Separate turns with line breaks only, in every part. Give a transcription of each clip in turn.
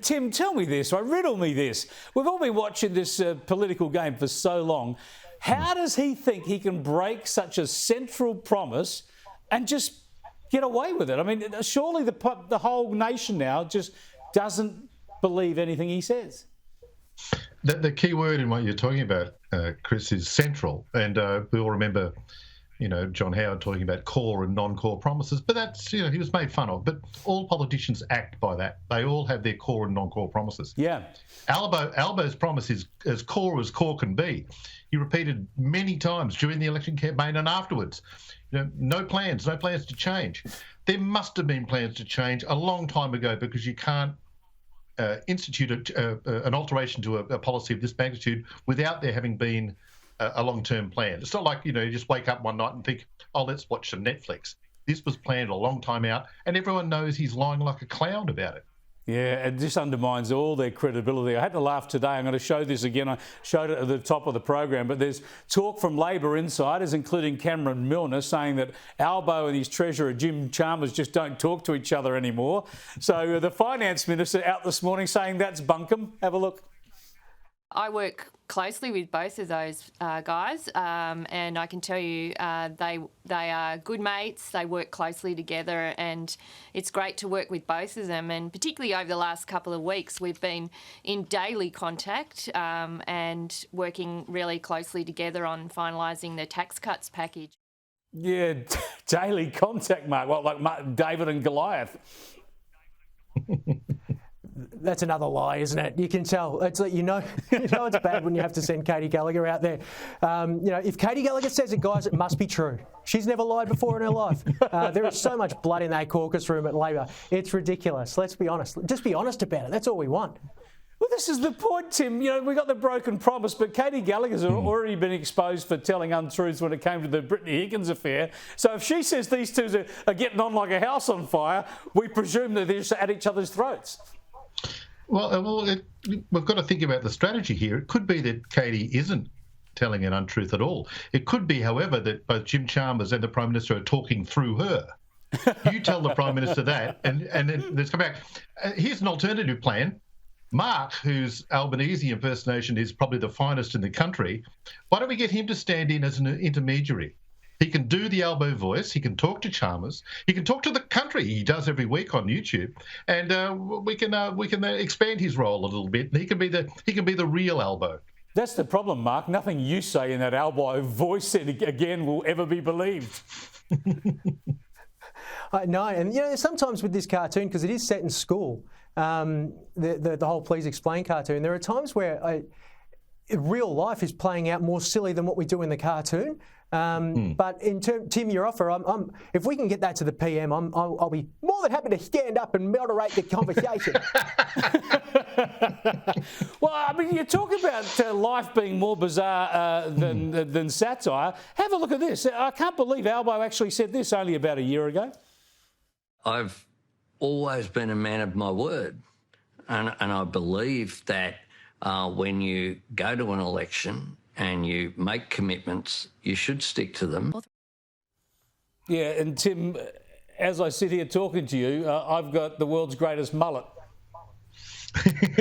Tim, tell me this, right? Riddle me this. We've all been watching this political game for so long. How does he think he can break such a central promise and just get away with it? I mean, surely the whole nation now just doesn't believe anything he says.
The key word in what you're talking about, Chris, is central. And we all remember, John Howard talking about core and non-core promises. But that's, he was made fun of. But all politicians act by that. They all have their core and non-core promises.
Yeah.
Albo's promise is as core can be. He repeated many times during the election campaign and afterwards, no plans to change. There must have been plans to change a long time ago, because you can't institute an alteration to a policy of this magnitude without there having been a long-term plan. It's not like, you just wake up one night and think, oh, let's watch some Netflix. This was planned a long time out, and everyone knows he's lying like a clown about it. Yeah,
it just undermines all their credibility. I had to laugh today. I'm going to show this again. I showed it at the top of the program, but there's talk from Labor insiders, including Cameron Milner, saying that Albo and his treasurer, Jim Chalmers, just don't talk to each other anymore. So the finance minister out this morning saying that's bunkum. Have a look.
I work closely with both of those guys, and I can tell you they are good mates. They work closely together, and it's great to work with both of them. And particularly over the last couple of weeks, we've been in daily contact and working really closely together on finalising the tax cuts package.
Yeah, daily contact, Mark. What, like David and Goliath?
That's another lie, isn't it? You can tell. It's like, it's bad when you have to send Katie Gallagher out there. If Katie Gallagher says it, guys, it must be true. She's never lied before in her life. There is so much blood in that caucus room at Labor. It's ridiculous. Let's be honest. Just be honest about it. That's all we want.
Well, this is the point, Tim. We got the broken promise, but Katie Gallagher's already been exposed for telling untruths when it came to the Brittany Higgins affair. So if she says these two are getting on like a house on fire, we presume that they're just at each other's throats.
Well, we've got to think about the strategy here. It could be that Katie isn't telling an untruth at all. It could be, however, that both Jim Chalmers and the Prime Minister are talking through her. You tell the Prime Minister that, and then let's come back. Here's an alternative plan. Mark, whose Albanese impersonation is probably the finest in the country, why don't we get him to stand in as an intermediary? He can do the Albo voice. He can talk to Chalmers. He can talk to the country. He does every week on YouTube, and we can expand his role a little bit. And he can be the real Albo.
That's the problem, Mark. Nothing you say in that Albo voice again will ever be believed.
No, and sometimes with this cartoon, because it is set in school, the whole Please Explain cartoon, there are times where real life is playing out more silly than what we do in the cartoon. But Tim, your offer, if we can get that to the PM, I'll be more than happy to stand up and moderate the conversation.
Well, I mean, you talk about life being more bizarre than satire. Have a look at this. I can't believe Albo actually said this only about a year ago.
I've always been a man of my word, and I believe that when you go to an election and you make commitments, you should stick to them.
Yeah, and Tim, as I sit here talking to you, I've got the world's greatest mullet.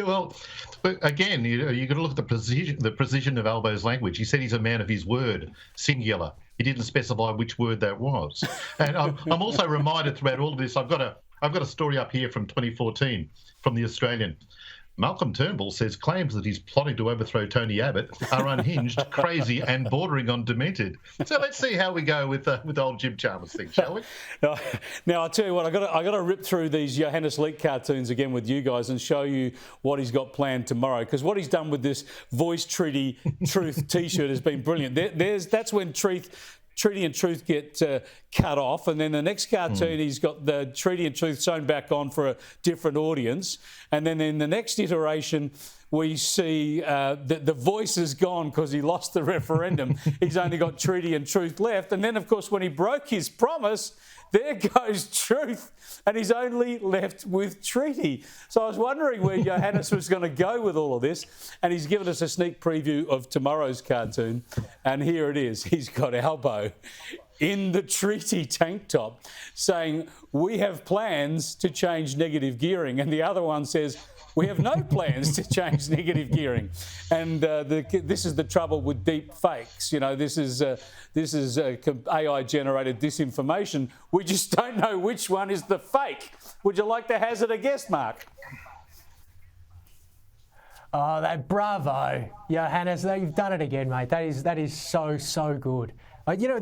Well, but again, you've got to look at the precision of Albo's language. He said he's a man of his word, singular. He didn't specify which word that was. And I'm also reminded throughout all of this, I've got a story up here from 2014 from The Australian. Malcolm Turnbull says claims that he's plotting to overthrow Tony Abbott are unhinged, crazy and bordering on demented. So let's see how we go with old Jim Chalmers thing, shall we?
Now, I'll tell you what, I got to rip through these Johannes Leak cartoons again with you guys and show you what he's got planned tomorrow, because what he's done with this Voice Treaty Truth T-shirt has been brilliant. That's when Treaty and Truth get cut off, and then the next cartoon he's got the Treaty and Truth sewn back on for a different audience, and then in the next iteration we see that the voice is gone because he lost the referendum. He's only got Treaty and Truth left, and then of course when he broke his promise, there goes Truth, and he's only left with Treaty. So I was wondering where Johannes was going to go with all of this, and he's given us a sneak preview of tomorrow's cartoon, and here it is. He's got Albo in the treaty tank top saying, we have plans to change negative gearing. And the other one says, we have no plans to change negative gearing. And this is the trouble with deep fakes. You know, this is AI-generated disinformation. We just don't know which one is the fake. Would you like to hazard a guess, Mark?
Oh, bravo, Johannes! You've done it again, mate. That is so good. You know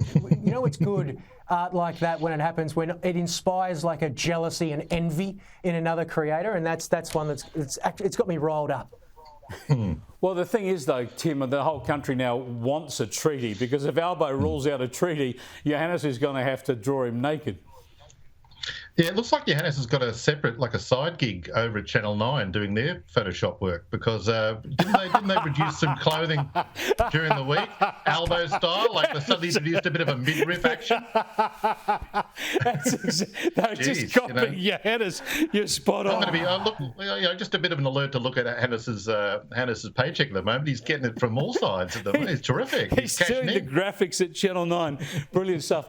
what's good art like that when it happens, when it inspires like a jealousy and envy in another creator, and that's one it's got me riled up.
Well, the thing is, though, Tim, the whole country now wants a treaty, because if Albo rules out a treaty, Johannes is going to have to draw him naked.
Yeah, it looks like Johannes has got a separate, like a side gig over at Channel 9 doing their Photoshop work, because didn't they produce some clothing during the week, Albo style? Like they suddenly produced a bit of a midriff action.
They're just copying Johannes. You're spot on.
I'm going to be just a bit of an alert to look at Hannes's paycheck at the moment. He's getting it from all sides at the moment. He's terrific.
He's doing the graphics at Channel 9. Brilliant stuff.